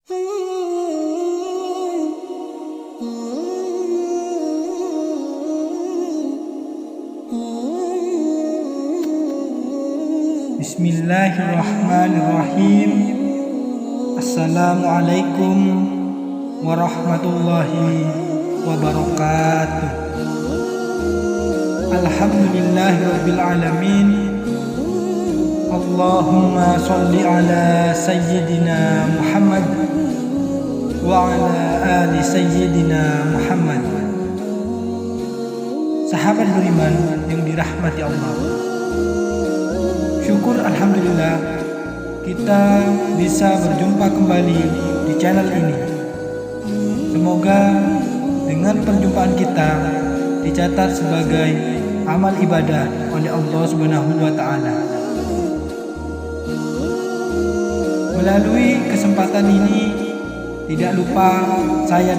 Bismillahirrahmanirrahim. Assalamualaikum warahmatullahi wabarakatuh. Alhamdulillahirabbil alamin. Allahumma sholli ala sayyidina Muhammad wa ala ali sayyidina Muhammad. Sahabat beriman yang dirahmati Allah, syukur alhamdulillah kita bisa berjumpa kembali di channel ini. Semoga dengan perjumpaan kita dicatat sebagai amal ibadah oleh Allah Subhanahu wa taala. Melalui kesempatan ini tidak lupa saya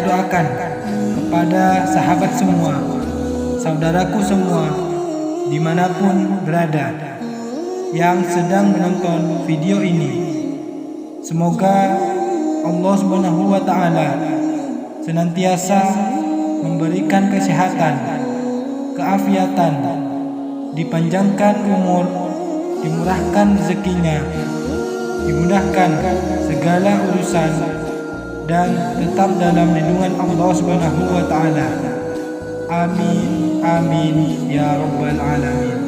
doakan kepada sahabat semua, saudaraku semua dimanapun berada yang sedang menonton video ini. Semoga Allah Subhanahu wa taala senantiasa memberikan kesehatan, keafiatan, dipanjangkan umur, dimurahkan rezekinya, dimudahkan segala urusan, dan tetap dalam lindungan Allah Subhanahu wa taala. Amin, amin ya rabbal alamin.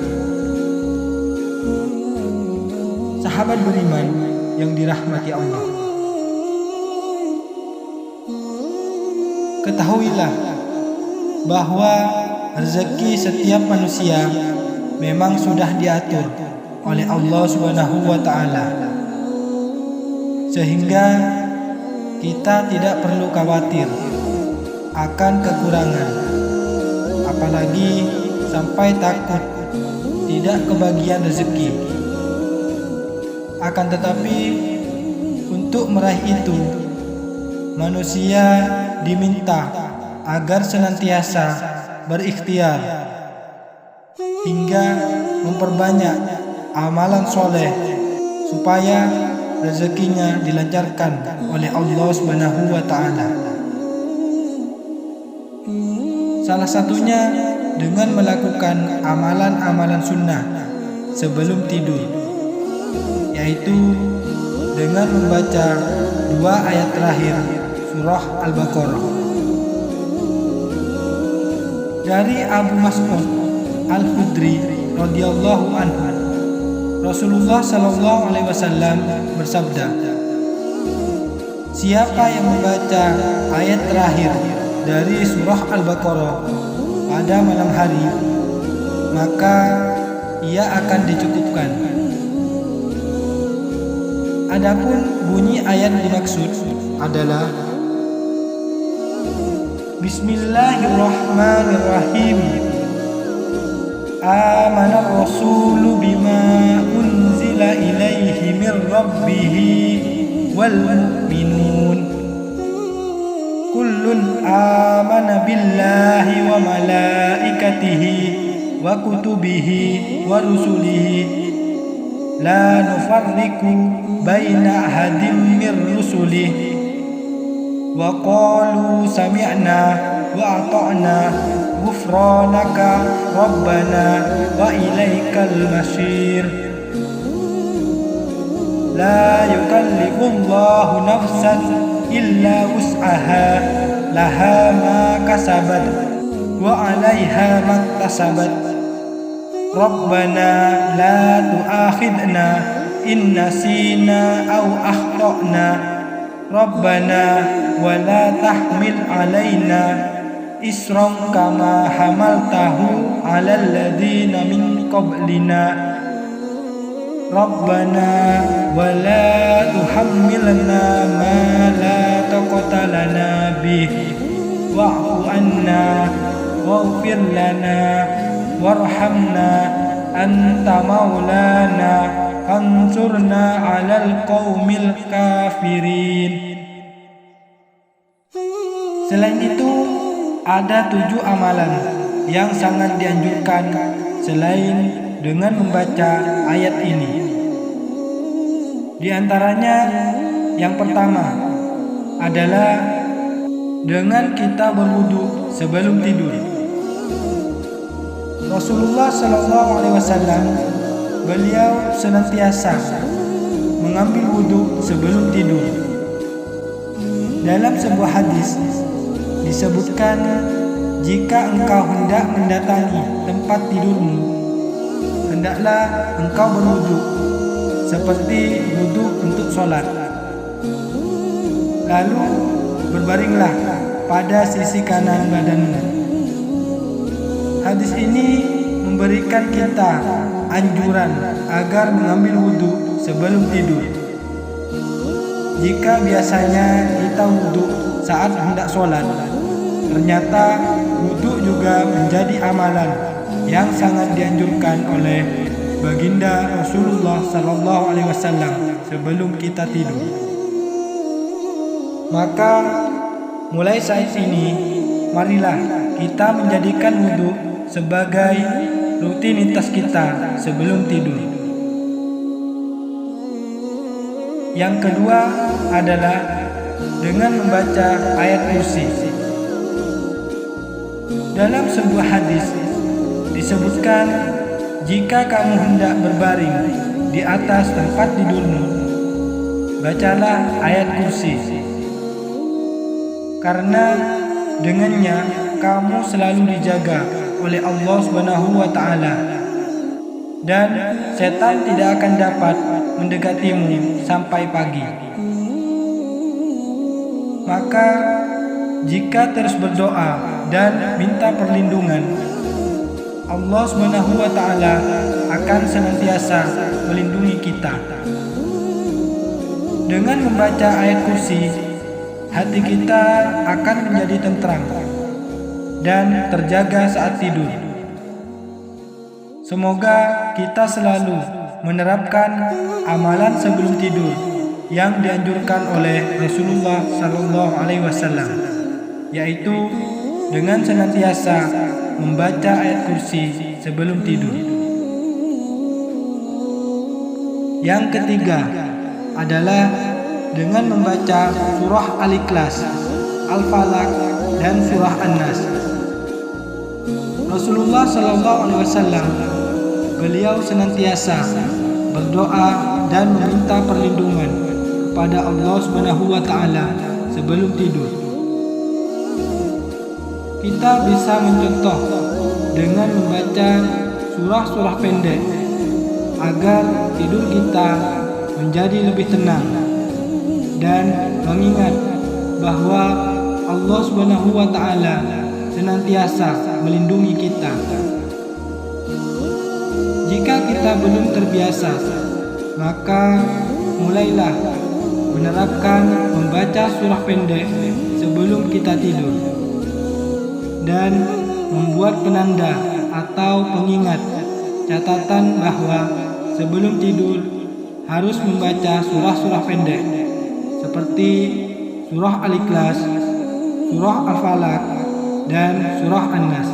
Sahabat beriman yang dirahmati Allah, ketahuilah bahwa rezeki setiap manusia memang sudah diatur oleh Allah Subhanahu wa taala, sehingga kita tidak perlu khawatir akan kekurangan, apalagi sampai takut tidak kebagian rezeki. Akan tetapi untuk meraih itu, manusia diminta agar senantiasa berikhtiar hingga memperbanyak amalan soleh supaya rezekinya dilancarkan oleh Allah Subhanahu wa taala. Salah satunya dengan melakukan amalan-amalan sunnah sebelum tidur, yaitu dengan membaca 2 ayat terakhir surah Al-Baqarah. Dari Abu Mas'ud Al-Khudri radhiyallahu anhu, Rasulullah sallallahu alaihi wasallam bersabda, siapa yang membaca ayat terakhir dari surah Al-Baqarah pada malam hari, maka ia akan dicukupkan. Adapun bunyi ayat dimaksud adalah Bismillahirrahmanirrahim. Amana rasulu bima unzila ilaihi min rabbihi wal mu'minun. Kullun amana billahi wa malaikatihi wa kutubihi wa rusulihi la nufarriqu baina ahadin mir rusulihi wa qalu sami'na wa ata'na ghufranaka rabbana wa ilaikal masir. La yukallifullahu nafsan illa wus'aha, laha ma kasabat wa 'alaiha maktasabat. Rabbana la tu'akhidna in nasina aw akhtana. Rabbana wa la tahmil 'alaina isran kama hamaltahu 'alal ladzina min qablina. Rabbana wa la tuhammilna ma la taqata lana bih wa'fu 'anna waghfir lana warhamna anta maulana fansurna 'alal qaumil kafirin. Selain itu, ada 7 amalan yang sangat dianjurkan selain dengan membaca ayat ini. Di antaranya yang pertama adalah dengan kita berwudu sebelum tidur. Rasulullah SAW beliau senantiasa mengambil wudu sebelum tidur. Dalam sebuah hadis disebutkan, jika engkau hendak mendatangi tempat tidurmu, hendaklah engkau berwudu seperti wudu untuk sholat. Lalu berbaringlah pada sisi kanan badanmu. Hadis ini memberikan kita anjuran agar mengambil wudu sebelum tidur. Jika biasanya kita wudu saat hendak sholat, ternyata wudu juga menjadi amalan yang sangat dianjurkan oleh baginda Rasulullah SAW sebelum kita tidur. Maka mulai saat ini, marilah kita menjadikan wudu sebagai rutinitas kita sebelum tidur. Yang kedua adalah dengan membaca ayat kursi. Dalam sebuah hadis disebutkan, jika kamu hendak berbaring di atas tempat tidurmu, bacalah ayat kursi, karena dengannya kamu selalu dijaga oleh Allah SWT, dan setan tidak akan dapat mendekatimu sampai pagi. Maka jika terus berdoa dan minta perlindungan, Allah SWT akan senantiasa melindungi kita. Dengan membaca ayat kursi, hati kita akan menjadi tentram dan terjaga saat tidur. Semoga kita selalu menerapkan amalan sebelum tidur yang dianjurkan oleh Rasulullah SAW, yaitu dengan senantiasa membaca ayat kursi sebelum tidur. Yang ketiga adalah dengan membaca surah Al-Ikhlas, Al-Falaq, dan surah An-Nas. Rasulullah SAW beliau senantiasa berdoa dan meminta perlindungan kepada Allah SWT sebelum tidur. Kita bisa mencontoh dengan membaca surah-surah pendek agar tidur kita menjadi lebih tenang, dan mengingat bahwa Allah SWT senantiasa melindungi kita. Jika kita belum terbiasa, maka mulailah menerapkan membaca surah pendek sebelum kita tidur, dan membuat penanda atau pengingat catatan bahwa sebelum tidur harus membaca surah-surah pendek seperti surah Al-Ikhlas, surah Al-Falaq, dan surah An-Nas.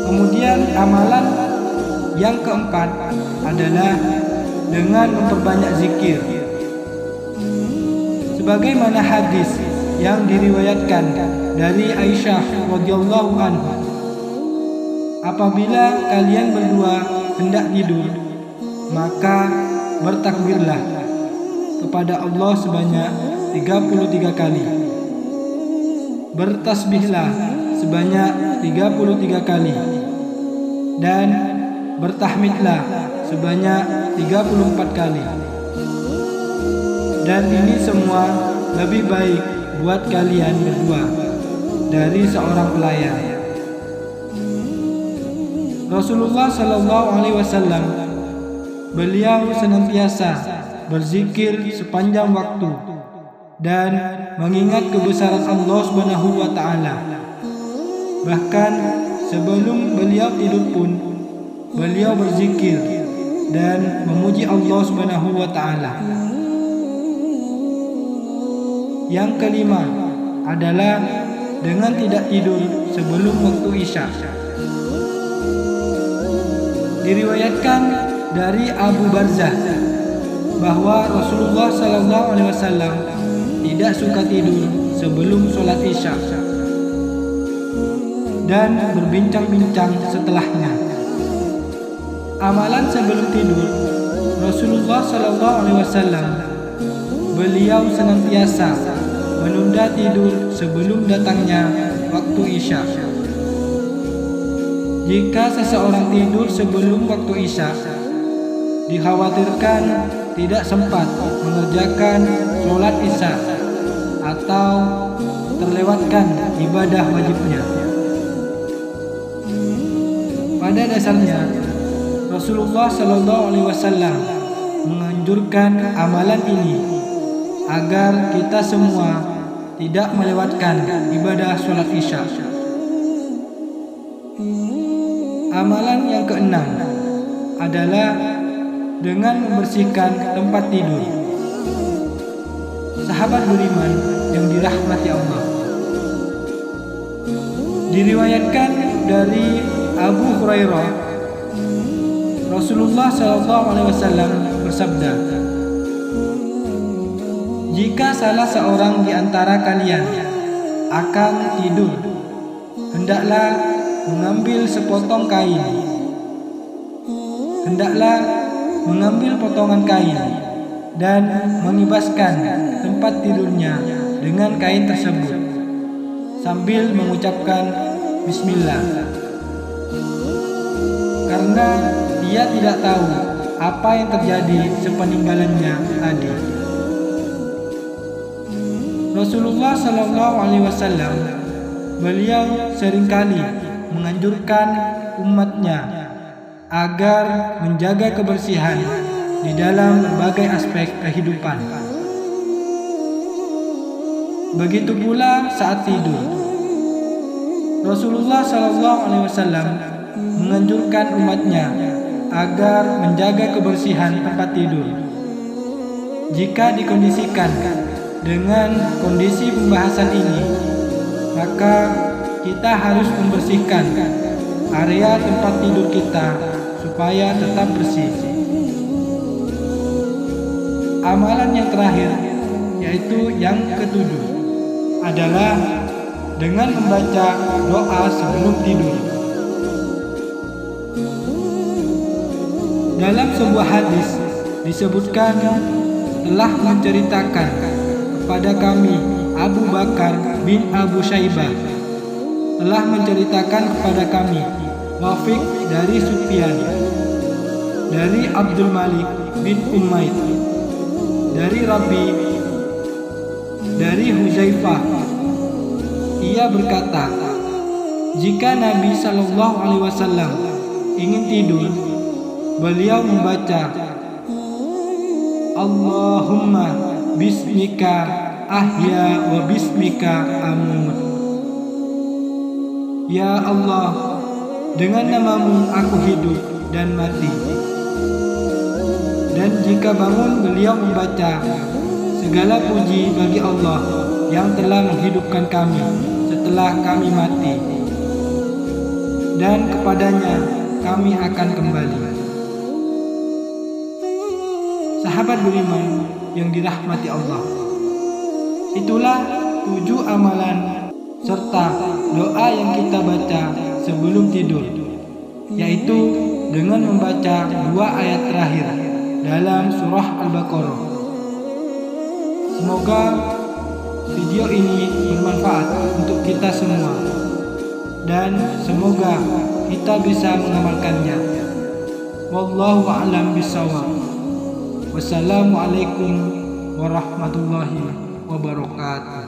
Kemudian amalan yang keempat adalah dengan memperbanyak zikir. Sebagaimana hadis yang diriwayatkan dari Aisyah radhiyallahu anha, apabila kalian berdua hendak tidur, maka bertakbirlah kepada Allah sebanyak 33 kali. Bertasbihlah sebanyak 33 kali. Dan bertahmidlah sebanyak 34 kali. Dan ini semua lebih baik buat kalian berdua dari seorang pelayan. Rasulullah SAW beliau senantiasa berzikir sepanjang waktu dan mengingat kebesaran Allah SWT. Bahkan sebelum beliau tidur pun beliau berzikir dan memuji Allah SWT. Yang kelima adalah dengan tidak tidur sebelum waktu Isya. Diriwayatkan dari Abu Barzah bahwa Rasulullah SAW tidak suka tidur sebelum sholat Isya dan berbincang-bincang setelahnya. Amalan sebelum tidur Rasulullah SAW, beliau senantiasa menunda tidur sebelum datangnya waktu Isya. Jika seseorang tidur sebelum waktu Isya, dikhawatirkan tidak sempat mengerjakan sholat Isya atau terlewatkan ibadah wajibnya. Pada dasarnya, Rasulullah SAW menganjurkan amalan ini agar kita semua tidak melewatkan ibadah sholat Isya. Amalan yang keenam adalah dengan membersihkan tempat tidur. Sahabat beriman yang dirahmati Allah, diriwayatkan dari Abu Hurairah, Rasulullah SAW bersabda, "Jika salah seorang di antara kalian akan tidur, hendaklah mengambil sepotong kain. Hendaklah mengambil potongan kain dan mengibaskan tempat tidurnya dengan kain tersebut sambil mengucapkan Bismillah, karena dia tidak tahu apa yang terjadi sepeninggalannya tadi." Rasulullah SAW, beliau seringkali menganjurkan umatnya agar menjaga kebersihan di dalam berbagai aspek kehidupan. Begitu pula saat tidur. Rasulullah SAW menganjurkan umatnya agar menjaga kebersihan tempat tidur. Jika dikondisikan dengan kondisi pembahasan ini, maka kita harus membersihkan area tempat tidur kita supaya tetap bersih. Amalan yang terakhir, yaitu yang ketujuh, adalah dengan membaca doa sebelum tidur. Dalam sebuah hadis disebutkan telah menceritakan kepada kami Abu Bakar bin Abu Syaibah, telah menceritakan kepada kami Wafiq dari Sufyan, dari Abdul Malik bin Umayyad, dari Rabi, dari Huzaifah. Ia berkata, jika Nabi SAW ingin tidur, beliau membaca Allahumma bismika ahya wa bismika amut. Ya Allah, dengan namamu aku hidup dan mati. Dan jika bangun, beliau membaca, segala puji bagi Allah yang telah menghidupkan kami setelah kami mati, dan kepadanya kami akan kembali. Sahabat beriman yang dirahmati Allah, itulah 7 amalan serta doa yang kita baca sebelum tidur, yaitu dengan membaca 2 ayat terakhir dalam surah Al-Baqarah. Semoga video ini bermanfaat untuk kita semua, dan semoga kita bisa mengamalkannya. Wallahu a'lam bishawab. Wassalamualaikum warahmatullahi wabarakatuh.